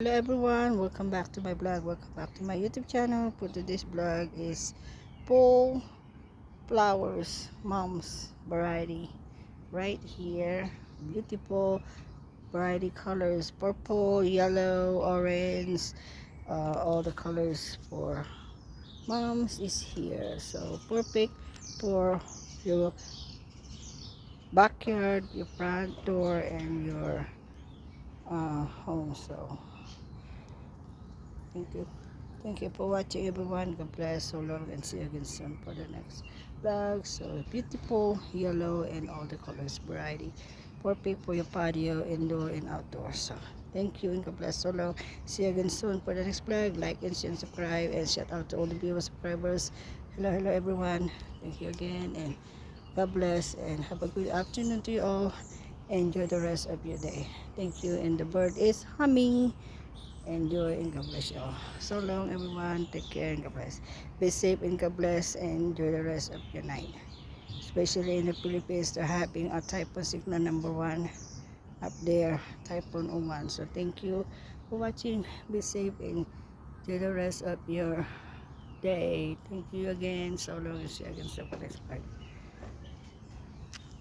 Hello everyone, welcome back to my vlog. Welcome back to my YouTube channel. For today's vlog is fall flowers mom's variety right here. Beautiful variety colors, purple, yellow, orange, all the colors for moms is here. So perfect for your backyard, your front door, and your home. So thank you. Thank you for watching everyone. God bless. So long and see you again soon for the next vlog. So beautiful yellow and all the colors variety. Perfect for your patio, indoor and outdoor. So thank you and God bless. So long. See you again soon for the next vlog. Like and share and subscribe, and shout out to all the viewers subscribers. Hello everyone. Thank you again and God bless and have a good afternoon to you all. Enjoy the rest of your day. Thank you. And the bird is humming. Enjoy and God bless you all. So long everyone. Take care and God bless. Be safe and God bless and enjoy the rest of your night. Especially in the Philippines, they're having a typhoon signal number 1 up there, typhoon Uman. So thank you for watching. Be safe and enjoy the rest of your day. Thank you again. So long and see you again. So for next part.